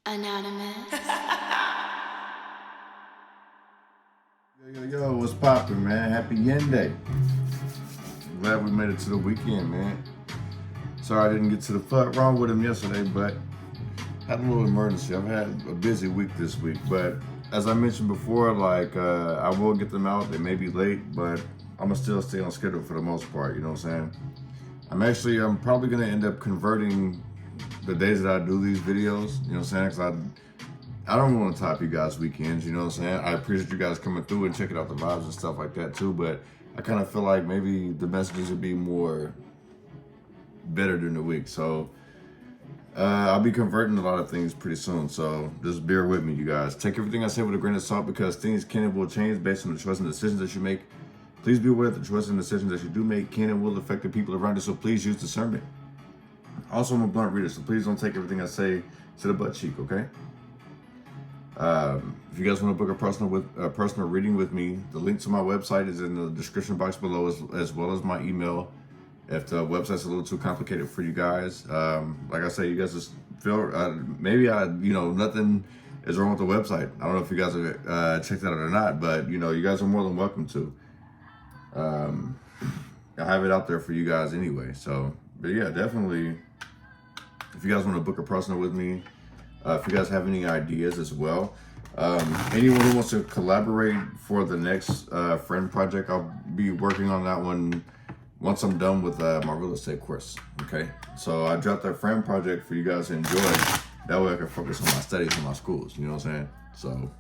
Anonymous. Yo, what's poppin', man? Happy Yen Day. Glad we made it to the weekend, man. Sorry I didn't get to the fuck wrong with him yesterday, but had a little emergency. I've had a busy week this week, but as I mentioned before, I will get them out. They may be late, but I'm gonna still stay on schedule for the most part, you know what I'm saying? I'm probably gonna end up converting the days that I do these videos, you know what I'm saying? Because I don't want to top you guys' weekends, you know what I'm saying? I appreciate you guys coming through and checking out the vibes and stuff like that too, but I kind of feel like maybe the messages would be more better during the week. So I'll be converting a lot of things pretty soon, so just bear with me, you guys. Take everything I say with a grain of salt because things can and will change based on the choices and decisions that you make. Please be aware that the choices and decisions that you do make can and will affect the people around you, so please use discernment. Also, I'm a blunt reader, so please don't take everything I say to the butt cheek, okay? If you guys want to book a personal reading with me, the link to my website is in the description box below, as well as my email. If the website's a little too complicated for you guys, like I say, you guys just feel nothing is wrong with the website. I don't know if you guys have checked that out or not, but you guys are more than welcome to. I have it out there for you guys anyway. So, but yeah, definitely. If you guys want to book a personal with me, if you guys have any ideas as well, anyone who wants to collaborate for the next friend project, I'll be working on that one once I'm done with my real estate course. Okay, so I dropped that friend project for you guys to enjoy. That way I can focus on my studies and my schools. You know what I'm saying? So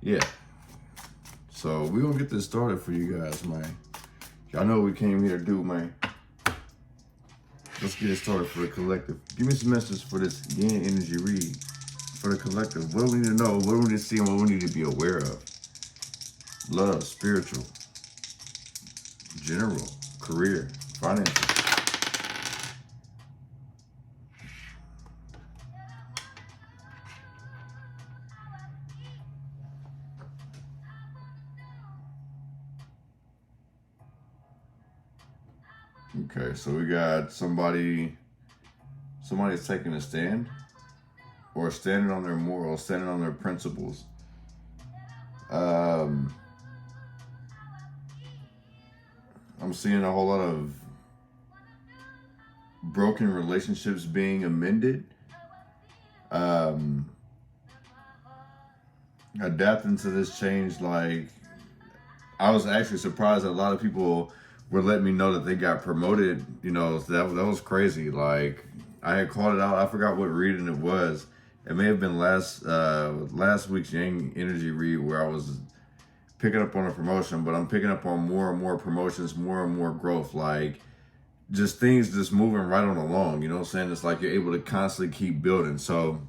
yeah. So we're gonna get this started for you guys, man. Y'all know what we came here to do, man. Let's get it started for the collective. Give me some messages for this Yin energy read for the collective. What do we need to know? What do we need to see? And what we need to be aware of? Love, spiritual, general, career, finances. Okay, so we got somebody's taking a stand, or standing on their morals, standing on their principles. I'm seeing a whole lot of broken relationships being amended. Adapting to this change, like I was actually surprised that a lot of people were letting me know that they got promoted. That was crazy. Like I had called it out. I forgot what reading it was. It may have been last week's Yang energy read where I was picking up on a promotion, but I'm picking up on more and more promotions, more and more growth. Like just things just moving right on along. You know what I'm saying? It's like you're able to constantly keep building. So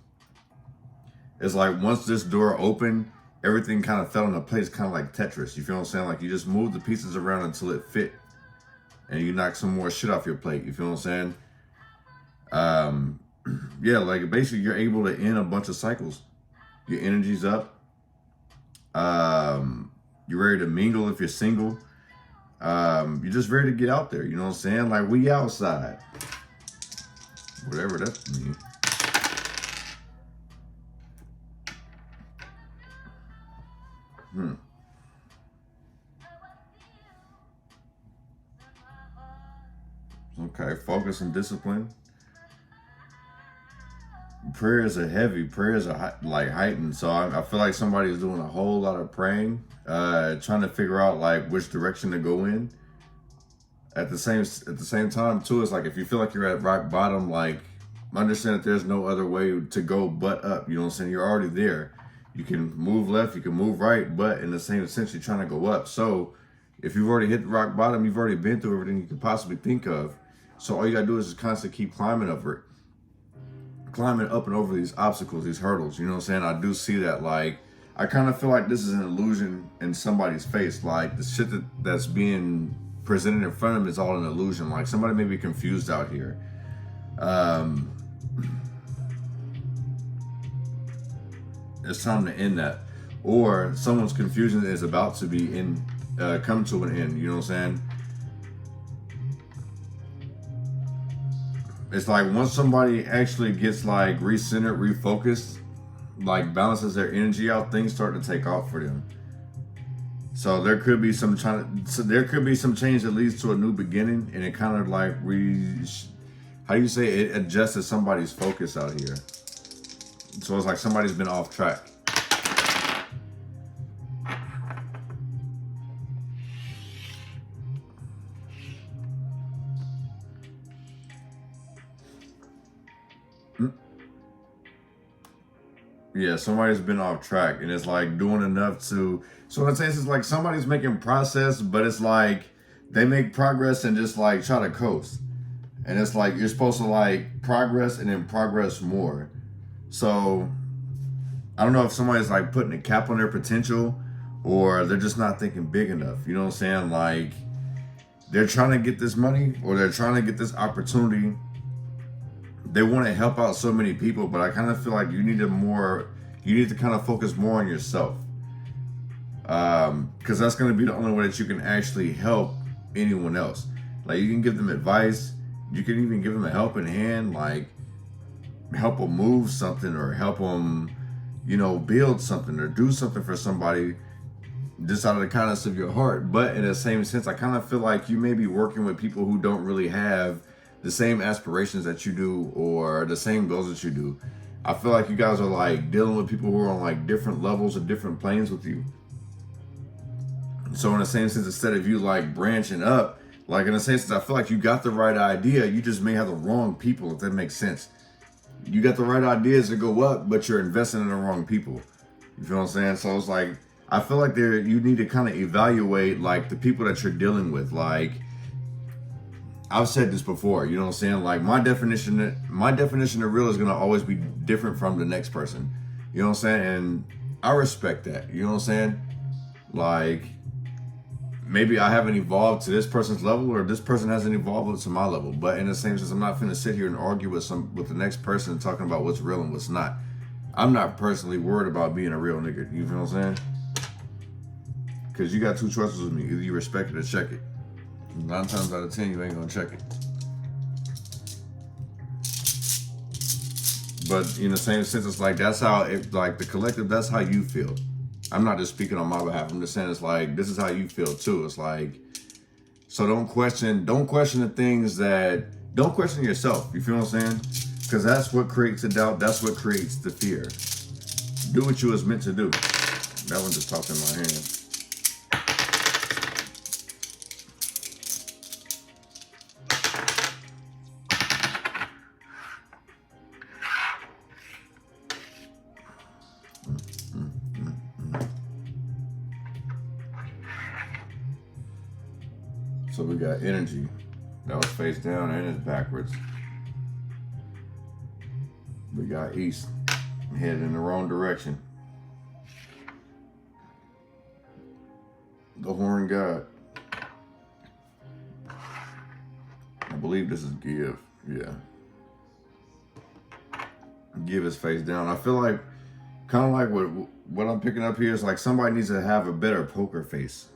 it's like once this door opened, everything kind of fell into place, kind of like Tetris. You feel what I'm saying? Like you just move the pieces around until it fit. And you knock some more shit off your plate. You feel what I'm saying? Yeah, like basically you're able to end a bunch of cycles. Your energy's up. You're ready to mingle if you're single. You're just ready to get out there. You know what I'm saying? Like we outside. Whatever that means. Okay, focus and discipline. Prayers are heavy. Prayers are heightened. So I feel like somebody is doing a whole lot of praying, trying to figure out like which direction to go in. At the same time too, it's like if you feel like you're at rock bottom, like understand that there's no other way to go but up. You know what I'm saying? You're already there. You can move left, you can move right, but in the same sense, you're trying to go up. So if you've already hit the rock bottom, you've already been through everything you could possibly think of. So all you gotta do is just constantly keep climbing over it. Climbing up and over these obstacles, these hurdles. You know what I'm saying? I do see that. Like, I kind of feel like this is an illusion in somebody's face. Like, the shit that's being presented in front of them is all an illusion. Like, somebody may be confused out here. It's time to end that. Or someone's confusion is about to be come to an end. You know what I'm saying? It's like once somebody actually gets like recentered, refocused like balances their energy out, things start to take off for them. So there could be some change that leads to a new beginning, and it kind of like how do you say it adjusted somebody's focus out here. So it's like somebody's been off track. Yeah, somebody's been off track, and it's like doing enough to. So in a sense, it's like somebody's making progress, but it's like they make progress and just like try to coast. And it's like you're supposed to like progress and then progress more. So I don't know if somebody's like putting a cap on their potential, or they're just not thinking big enough. You know what I'm saying? Like they're trying to get this money, or they're trying to get this opportunity. They want to help out so many people, but I kind of feel like you need to kind of focus more on yourself. Because that's going to be the only way that you can actually help anyone else. Like you can give them advice, you can even give them a helping hand, like help them move something, or help them, build something or do something for somebody just out of the kindness of your heart. But in the same sense, I kind of feel like you may be working with people who don't really have the same aspirations that you do, or the same goals that you do. I feel like you guys are like dealing with people who are on like different levels or different planes with you. So in the same sense, instead of you like branching up, like in the same sense, I feel like you got the right idea. You just may have the wrong people, if that makes sense. You got the right ideas to go up, but you're investing in the wrong people. You feel what I'm saying? So it's like, I feel like you need to kind of evaluate like the people that you're dealing with. Like, I've said this before, you know what I'm saying? Like my definition of real is gonna always be different from the next person. You know what I'm saying? And I respect that. You know what I'm saying? Like maybe I haven't evolved to this person's level, or this person hasn't evolved to my level. But in the same sense, I'm not finna sit here and argue with the next person talking about what's real and what's not. I'm not personally worried about being a real nigga. You feel what I'm saying? Because you got two choices with me. Either you respect it or check it. 9 times out of 10, you ain't gonna check it. But in the same sense, it's like that's how like the collective, that's how you feel. I'm not just speaking on my behalf. I'm just saying it's like this is how you feel too. It's like, so don't question the things don't question yourself. You feel what I'm saying? Because that's what creates the doubt. That's what creates the fear. Do what you was meant to do. That one just popped in my hand. So we got energy that was face down and it's backwards. We got east, headed in the wrong direction. The horn god. I believe this is give. Yeah. Give is face down. I feel like kind of like what I'm picking up here is like somebody needs to have a better poker face.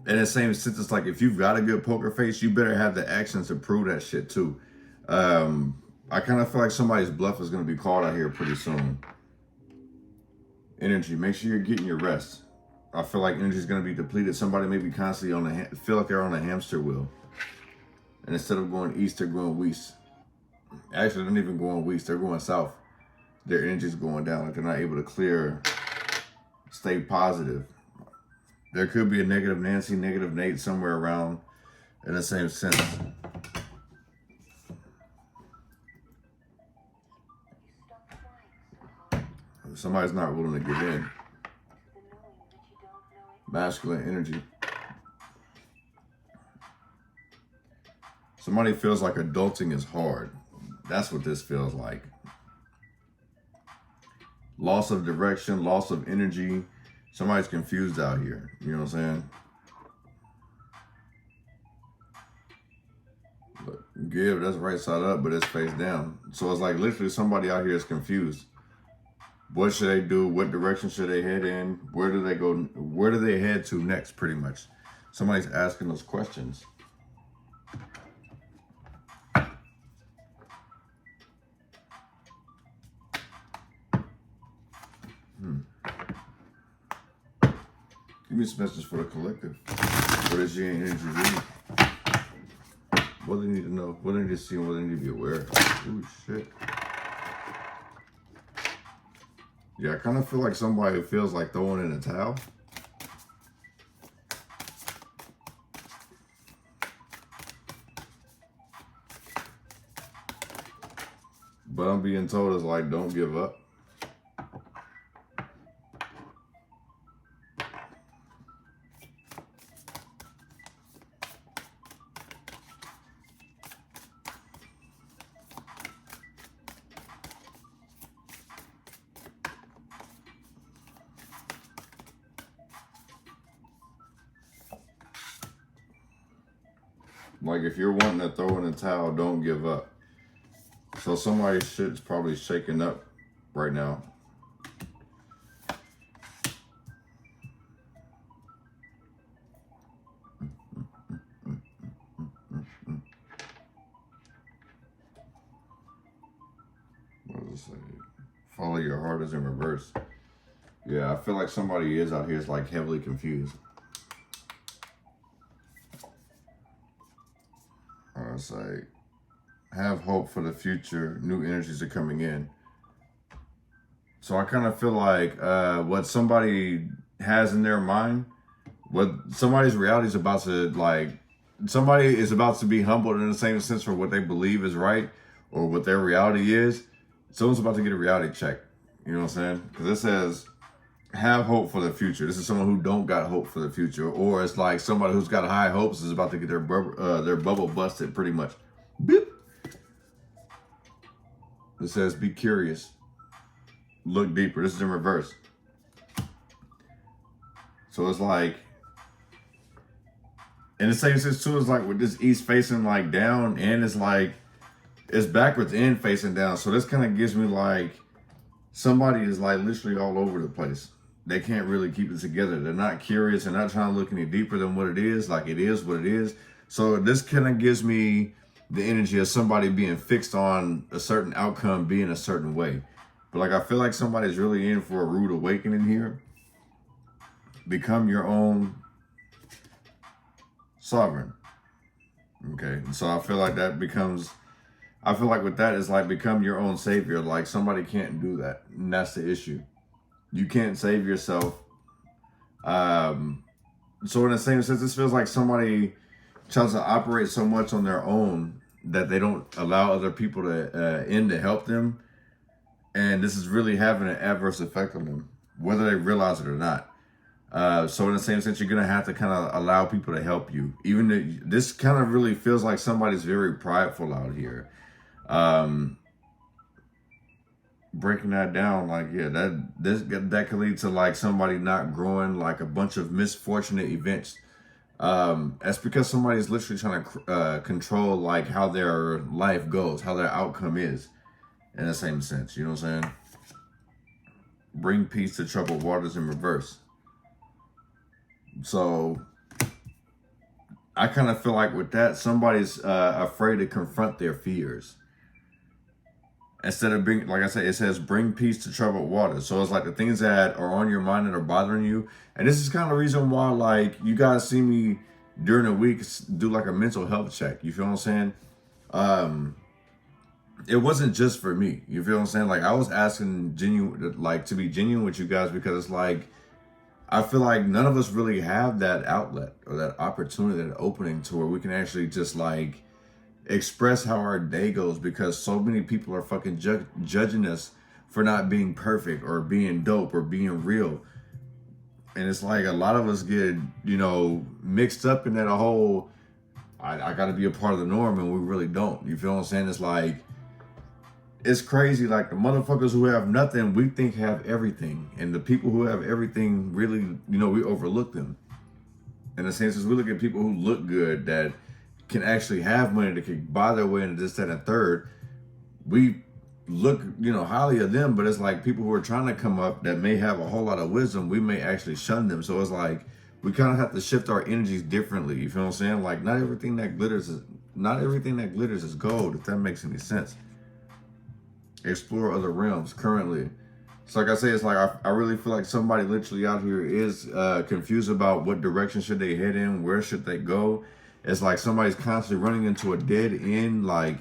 In the same sense, it's like if you've got a good poker face, you better have the actions to prove that shit too. I kind of feel like somebody's bluff is going to be called out here pretty soon. Energy, make sure you're getting your rest. I feel like energy is going to be depleted. Somebody may be constantly feel like they're on a hamster wheel. And instead of going east, they're going west. Actually, they're not even going west, they're going south. Their energy's going down, like they're not able to stay positive. There could be a negative Nancy, negative Nate somewhere around in the same sense. Somebody's not willing to give in. Masculine energy. Somebody feels like adulting is hard. That's what this feels like. Loss of direction, loss of energy. Somebody's confused out here. You know what I'm saying? But give, that's right side up, but it's face down. So it's like literally somebody out here is confused. What should they do? What direction should they head in? Where do they go? Where do they head to next, pretty much? Somebody's asking those questions. Give me some messages for the collective. What is your energy reading? What they need to know, what they need to see, and what they need to be aware of. Ooh, shit. Yeah, I kind of feel like somebody feels like throwing in a towel. But I'm being told it's like, don't give up. Like, if you're wanting to throw in a towel, don't give up. So somebody's shit's probably shaking up right now. What does it say? Follow your heart is in reverse. Yeah, I feel like somebody is out here is like heavily confused. It's like, have hope for the future. New energies are coming in. So I kind of feel like what somebody has in their mind, what somebody's reality is about to, like, somebody is about to be humbled in the same sense for what they believe is right or what their reality is. Someone's about to get a reality check. You know what I'm saying? Because it says, have hope for the future. This is someone who don't got hope for the future, or it's like somebody who's got high hopes is about to get their bubble busted, pretty much. Beep. It says, be curious, look deeper. This is in reverse. So it's like, in the same sense too, it's like with this east facing like down, and it's like it's backwards and facing down. So this kind of gives me like somebody is like literally all over the place. They can't really keep it together. They're not curious. They're not trying to look any deeper than what it is. Like, it is what it is. So this kind of gives me the energy of somebody being fixed on a certain outcome being a certain way. But like, I feel like somebody's really in for a rude awakening here. Become your own sovereign. Okay. And so I feel like that becomes, I feel like with that is like, become your own savior. Like, somebody can't do that. And that's the issue. You can't save yourself. So in the same sense, this feels like somebody tries to operate so much on their own that they don't allow other people to help them. And this is really having an adverse effect on them, whether they realize it or not. So in the same sense, you're going to have to kind of allow people to help you. Even though this kind of really feels like somebody's very prideful out here. Breaking that down, like, yeah, that could lead to like somebody not growing, like a bunch of misfortunate events. That's because somebody's literally trying to control like how their life goes, how their outcome is, in the same sense. You know what I'm saying? Bring peace to troubled waters in reverse. So I kind of feel like with that, somebody's afraid to confront their fears. Instead of being, like I said, it says bring peace to troubled waters. So it's like the things that are on your mind that are bothering you. And this is kind of the reason why, like, you guys see me during the week do like a mental health check. You feel what I'm saying? It wasn't just for me. You feel what I'm saying? Like, I was asking to be genuine with you guys, because it's like, I feel like none of us really have that outlet or that opportunity, that opening to where we can actually just like express how our day goes, because so many people are fucking judging us for not being perfect or being dope or being real. And it's like a lot of us get, you know, mixed up in that whole, I got to be a part of the norm, and we really don't. You feel what I'm saying? It's like, it's crazy. Like, the motherfuckers who have nothing, we think have everything. And the people who have everything, really, you know, we overlook them. In the sense, we look at people who look good, that can actually have money, that can buy their way into this, that, and third. We look, you know, highly of them, but it's like people who are trying to come up that may have a whole lot of wisdom, we may actually shun them. So it's like, we kind of have to shift our energies differently. You feel what I'm saying? Like, not everything that glitters is gold, if that makes any sense. Explore other realms currently. So like I say, it's like I really feel like somebody literally out here is confused about what direction should they head in, where should they go. It's like somebody's constantly running into a dead end. Like,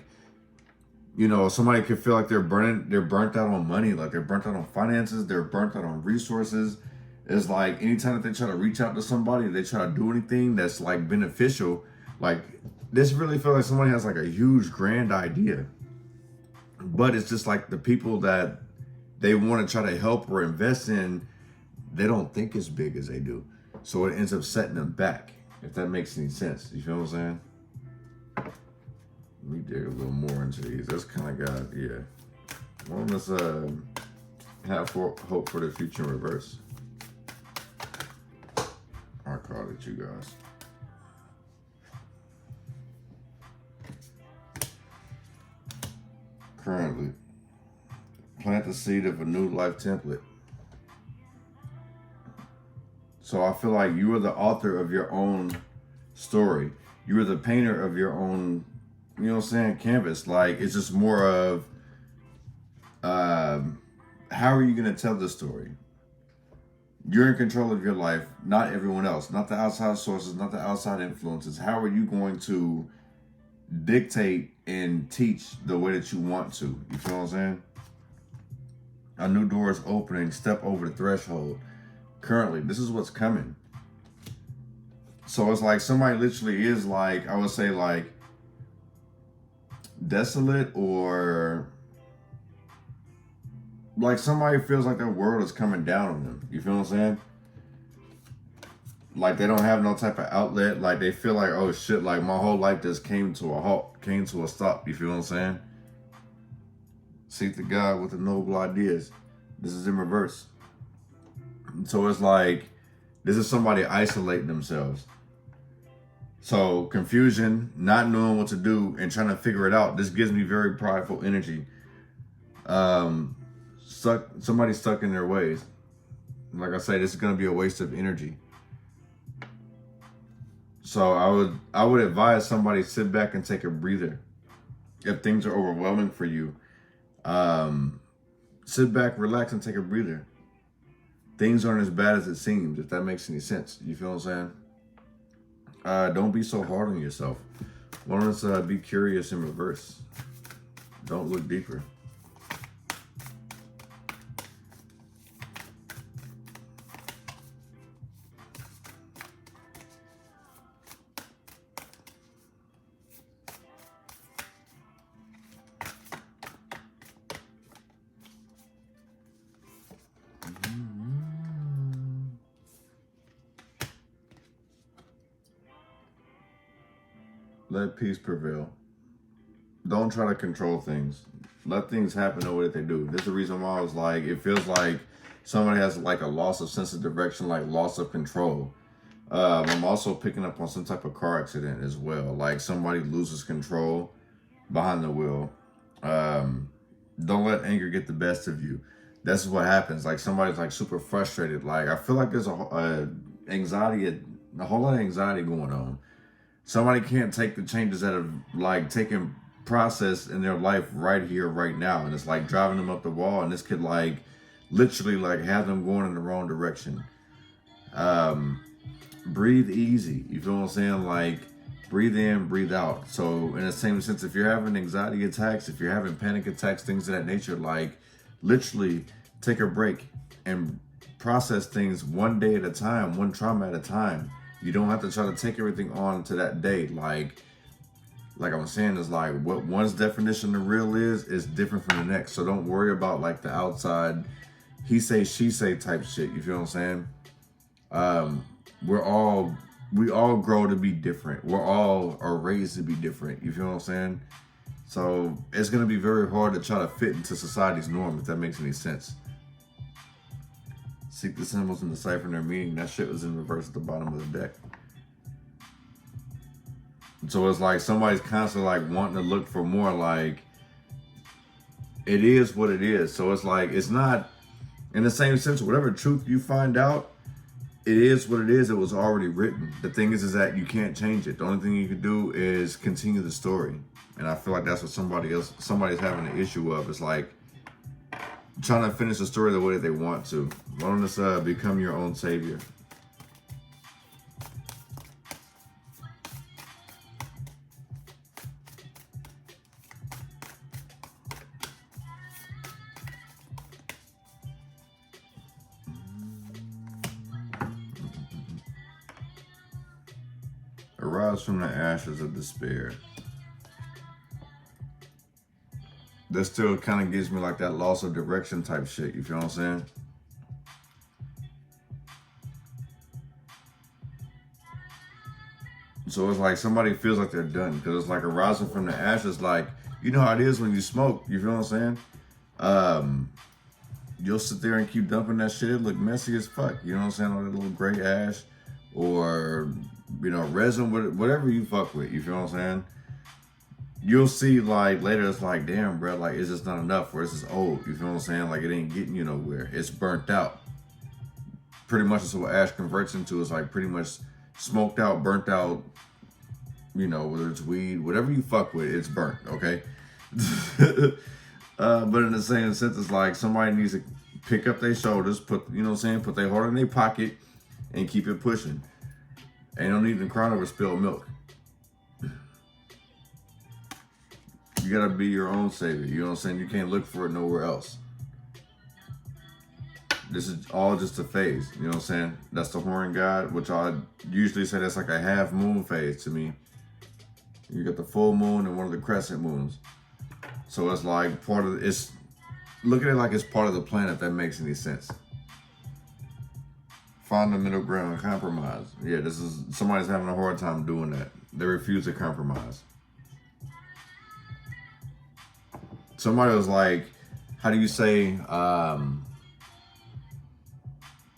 you know, somebody could feel like they're burnt out on money, like they're burnt out on finances, they're burnt out on resources. It's like anytime that they try to reach out to somebody, they try to do anything that's like beneficial. Like, this really feels like somebody has like a huge grand idea, but it's just like the people that they want to try to help or invest in, they don't think as big as they do. So it ends up setting them back, if that makes any sense. You feel what I'm saying? Let me dig a little more into these. That's kind of got, yeah. Well, let's have hope for the future in reverse. I called it, you guys. Currently, plant the seed of a new life template. So I feel like you are the author of your own story. You are the painter of your own, you know what I'm saying, canvas. Like, it's just more of, how are you going to tell the story? You're in control of your life, not everyone else, not the outside sources, not the outside influences. How are you going to dictate and teach the way that you want to? You feel what I'm saying? A new door is opening, step over the threshold. Currently, this is what's coming. So it's like somebody literally is like, I would say like desolate, or like somebody feels like their world is coming down on them. You feel what I'm saying? Like they don't have no type of outlet. Like they feel like, oh shit, like my whole life just came to a halt, came to a stop. You feel what I'm saying? Seek the God with the noble ideas. This is in reverse. So it's like, this is somebody isolating themselves. So confusion, not knowing what to do and trying to figure it out. This gives me very prideful energy. Somebody stuck in their ways. Like I say, this is going to be a waste of energy. So I would advise somebody sit back and take a breather. If things are overwhelming for you, sit back, relax, and take a breather. Things aren't as bad as it seems, if that makes any sense. You feel what I'm saying? Don't be so hard on yourself. Why don't us be curious in reverse? Don't look deeper. Let peace prevail. Don't try to control things. Let things happen the way that they do. This is the reason why I was like, it feels like somebody has like a loss of sense of direction, like loss of control. I'm also picking up on some type of car accident as well. Like somebody loses control behind the wheel. Don't let anger get the best of you. This is what happens. Like somebody's like super frustrated. Like I feel like there's a whole lot of anxiety going on. Somebody can't take the changes that have like taken process in their life right here, right now. And it's like driving them up the wall, and this could like literally like have them going in the wrong direction. Breathe easy. You feel what I'm saying? Like breathe in, breathe out. So in the same sense, if you're having anxiety attacks, if you're having panic attacks, things of that nature, like literally take a break and process things one day at a time, one trauma at a time. You don't have to try to take everything on to that day. Like I'm saying, is like what one's definition of real is different from the next. So don't worry about like the outside he say, she say type shit. You feel what I'm saying? We all grow to be different. We're all are raised to be different. You feel what I'm saying? So it's going to be very hard to try to fit into society's norm, if that makes any sense. Seek the symbols and decipher their meaning. That shit was in reverse at the bottom of the deck. So it's like somebody's constantly like wanting to look for more. Like it is what it is. So it's like, it's not in the same sense, whatever truth you find out, it is what it is. It was already written. The thing is that you can't change it. The only thing you can do is continue the story. And I feel like that's what somebody's having an issue of. It's like, trying to finish the story the way that they want to. Why don't this become your own savior? Arise from the ashes of despair. That still kind of gives me like that loss of direction type shit. You feel what I'm saying? So it's like somebody feels like they're done, because it's like arising from the ashes. Like, you know how it is when you smoke. You feel what I'm saying? You'll sit there and keep dumping that shit. It look messy as fuck. You know what I'm saying? All that little gray ash or, you know, resin, whatever you fuck with. You feel what I'm saying? You'll see, like, later it's like, damn, bro, like, it's just not enough, or it's just old. You feel what I'm saying? Like, it ain't getting you nowhere. It's burnt out. Pretty much that's what ash converts into. It's like pretty much smoked out, burnt out, you know, whether it's weed, whatever you fuck with, it's burnt, okay? But in the same sense, it's like somebody needs to pick up their shoulders, put, you know what I'm saying, put their heart in their pocket and keep it pushing. Ain't no need to cry over spilled milk. You gotta be your own savior. You know what I'm saying? You can't look for it nowhere else. This is all just a phase. You know what I'm saying? That's the horn god, which I usually say that's like a half moon phase to me. You got the full moon and one of the crescent moons. So it's like part of it's. Look at it like it's part of the plan, if that makes any sense. Find the middle ground, compromise. Yeah, this is somebody's having a hard time doing that. They refuse to compromise. Somebody was like, how do you say,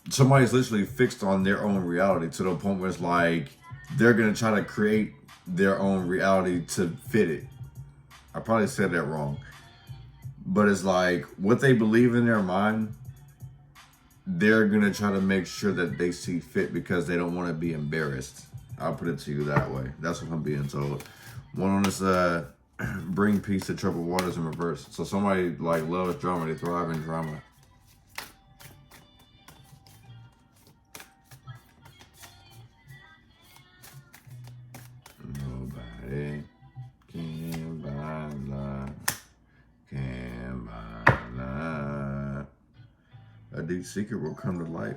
somebody's literally fixed on their own reality to the point where it's like, they're going to try to create their own reality to fit it. I probably said that wrong. But it's like, what they believe in their mind, they're going to try to make sure that they see fit because they don't want to be embarrassed. I'll put it to you that way. That's what I'm being told. One on this, bring peace to troubled waters in reverse. So somebody like loves drama, they thrive in drama. Nobody can buy love, can buy love. A deep secret will come to light.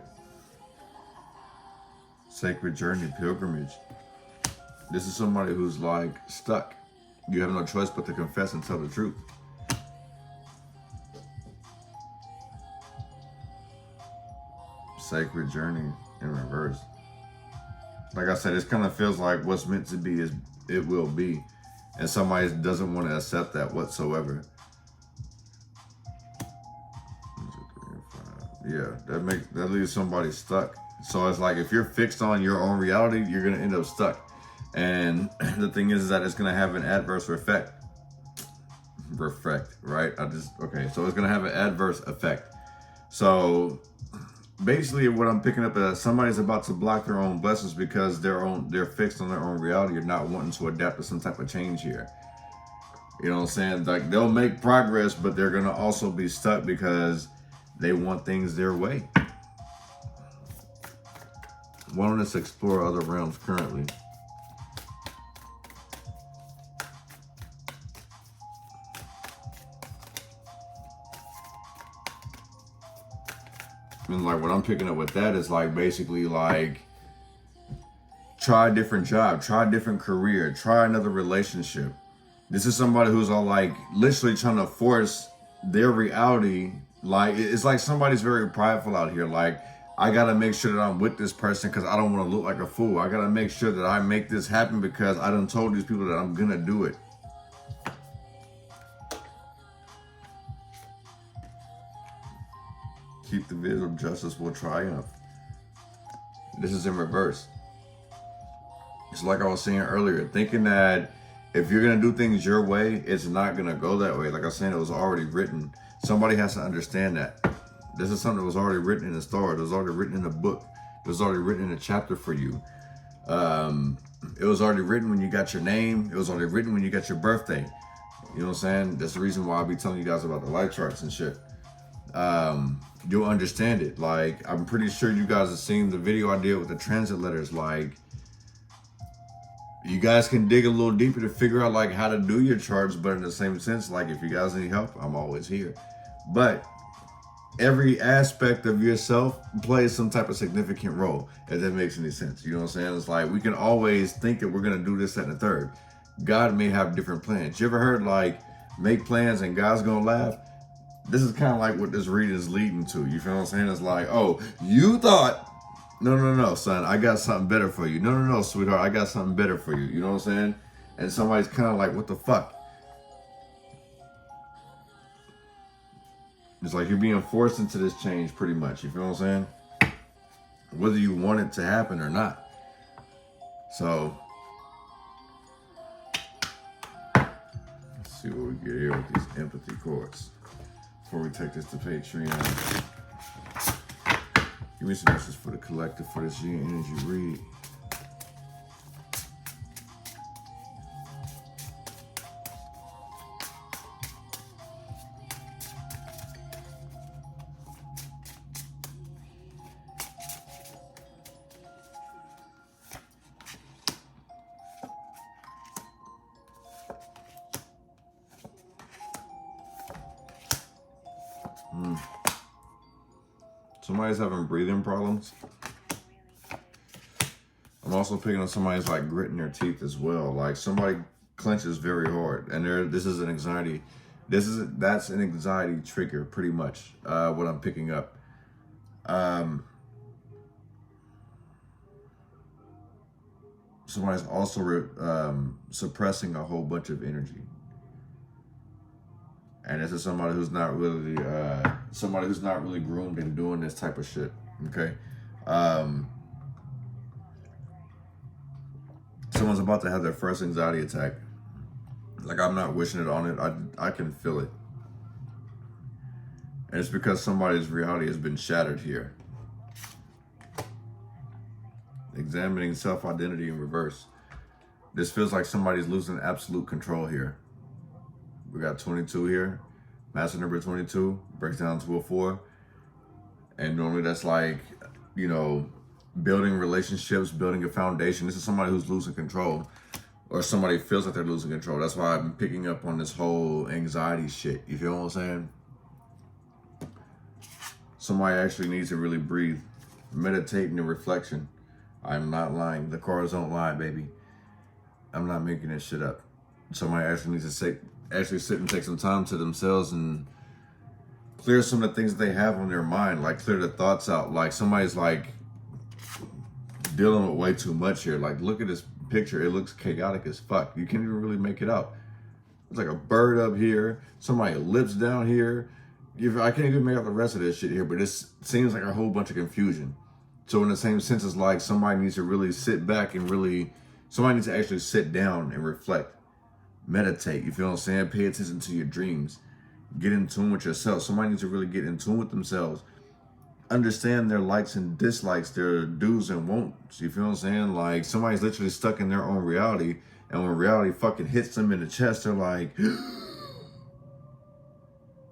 Sacred journey, pilgrimage. This is somebody who's like stuck. You have no choice but to confess and tell the truth. Sacred journey in reverse. Like I said, it kind of feels like what's meant to be is it will be. And somebody doesn't want to accept that whatsoever. Yeah, that leaves somebody stuck. So it's like if you're fixed on your own reality, you're going to end up stuck. And the thing is that it's going to have an adverse effect. Right? Okay. So it's going to have an adverse effect. So basically what I'm picking up is that somebody's about to block their own blessings because they're fixed on their own reality. You're not wanting to adapt to some type of change here. You know what I'm saying? Like they'll make progress, but they're going to also be stuck because they want things their way. Why don't us explore other realms currently? And like what I'm picking up with that is like basically like try a different job, try a different career, try another relationship. This is somebody who's all like literally trying to force their reality. Like it's like somebody's very prideful out here. Like I gotta make sure that I'm with this person because I don't want to look like a fool. I gotta make sure that I make this happen because I done told these people that I'm gonna do it. Keep the vision of justice will triumph. This is in reverse. It's like I was saying earlier, thinking that if you're gonna do things your way, it's not gonna go that way. Like I was saying, it was already written. Somebody has to understand that. This is something that was already written in the stars. It was already written in a book. It was already written in a chapter for you. It was already written when you got your name. It was already written when you got your birthday. You know what I'm saying? That's the reason why I'll be telling you guys about the light charts and shit. you'll understand it. Like, I'm pretty sure you guys have seen the video I did with the transit letters. Like, you guys can dig a little deeper to figure out like how to do your charts, but in the same sense, like if you guys need help, I'm always here. But every aspect of yourself plays some type of significant role, if that makes any sense. You know what I'm saying? It's like we can always think that we're gonna do this, that, and the third. God may have different plans. You ever heard like make plans and God's gonna laugh? This is kind of like what this reading is leading to. You feel what I'm saying? It's like, oh, you thought, no, son, I got something better for you. No, sweetheart, I got something better for you. You know what I'm saying? And somebody's kind of like, what the fuck? It's like you're being forced into this change pretty much. You feel what I'm saying? Whether you want it to happen or not. So, let's see what we get here with these empathy chords. Before we take this to Patreon. Give me some messages for the collective for this year energy read. Somebody's having breathing problems. I'm also picking up somebody's like gritting their teeth as well. Like somebody clenches very hard, and this is an anxiety. That's an anxiety trigger, pretty much. What I'm picking up. Somebody's also suppressing a whole bunch of energy. And this is somebody who's not really groomed in doing this type of shit. Okay. Someone's about to have their first anxiety attack. Like, I'm not wishing it on it. I can feel it. And it's because somebody's reality has been shattered here. Examining self-identity in reverse. This feels like somebody's losing absolute control here. We got 22 here. Master number 22 breaks down to a 4. And normally that's like, you know, building relationships, building a foundation. This is somebody who's losing control, or somebody feels like they're losing control. That's why I'm picking up on this whole anxiety shit. You feel what I'm saying? Somebody actually needs to really breathe, meditate in the reflection. I'm not lying. The cards don't lie, baby. I'm not making this shit up. Somebody actually needs to sit and take some time to themselves and clear some of the things that they have on their mind, like clear the thoughts out. Like somebody's like dealing with way too much here. Like, look at this picture. It looks chaotic as fuck. You can't even really make it out. It's like a bird up here, somebody lips down here. I can't even make out the rest of this shit here, but it seems like a whole bunch of confusion. So in the same sense, it's like somebody needs to really sit back and somebody needs to actually sit down and reflect. Meditate, you feel what I'm saying? Pay attention to your dreams. Get in tune with yourself. Somebody needs to really get in tune with themselves. Understand their likes and dislikes, their do's and won'ts. You feel what I'm saying? Like somebody's literally stuck in their own reality, and when reality fucking hits them in the chest, they're like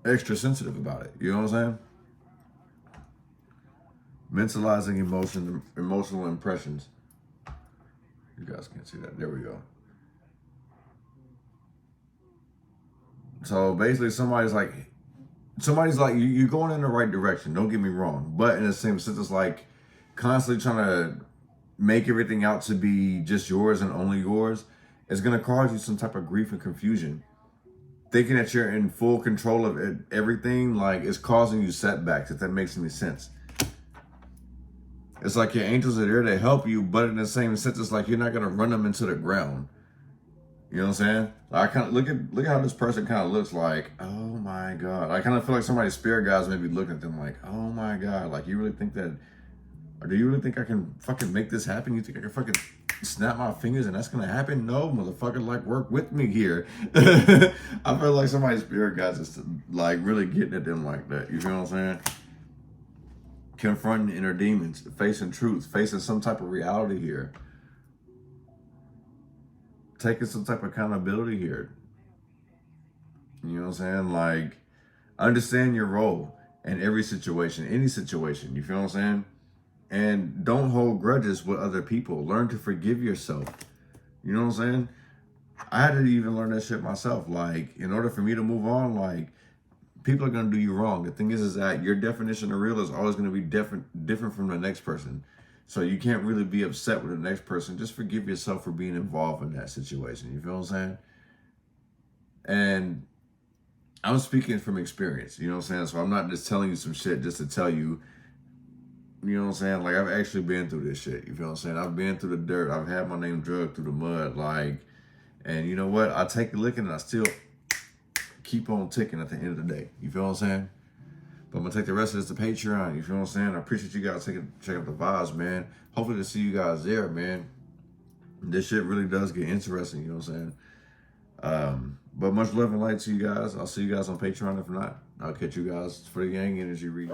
extra sensitive about it. You know what I'm saying? Mentalizing emotional impressions. You guys can't see that. There we go. So basically somebody's like, you're going in the right direction, don't get me wrong. But in the same sense, it's like constantly trying to make everything out to be just yours and only yours. It's going to cause you some type of grief and confusion. Thinking that you're in full control of everything, like, it's causing you setbacks, if that makes any sense. It's like your angels are there to help you, but in the same sense, it's like you're not going to run them into the ground. You know what I'm saying? Like, I kind of look at how this person kind of looks like, oh my God. I kind of feel like somebody's spirit guides may be looking at them like, oh my God. Like, you really think that, or do you really think I can fucking make this happen? You think I can fucking snap my fingers and that's going to happen? No, motherfucker, like, work with me here. I feel like somebody's spirit guides is like really getting at them like that. You feel what I'm saying? Confronting inner demons, facing truth, facing some type of reality here. Taking some type of accountability here. You know what I'm saying? Like, understand your role in every situation, any situation. You feel what I'm saying? And don't hold grudges with other people. Learn to forgive yourself. You know what I'm saying? I had to even learn that shit myself. Like, in order for me to move on, like, people are gonna do you wrong. The thing is that your definition of real is always gonna be different from the next person. So you can't really be upset with the next person. Just forgive yourself for being involved in that situation. You feel what I'm saying? And I'm speaking from experience. You know what I'm saying? So I'm not just telling you some shit just to tell you. You know what I'm saying? Like, I've actually been through this shit. You feel what I'm saying? I've been through the dirt. I've had my name dragged through the mud. Like, and you know what? I take a licking and I still keep on ticking at the end of the day. You feel what I'm saying? But I'm going to take the rest of this to Patreon. You feel what I'm saying? I appreciate you guys check out the vibes, man. Hopefully to see you guys there, man. This shit really does get interesting. You know what I'm saying? But much love and light to you guys. I'll see you guys on Patreon. If not, I'll catch you guys for the Yang Energy read.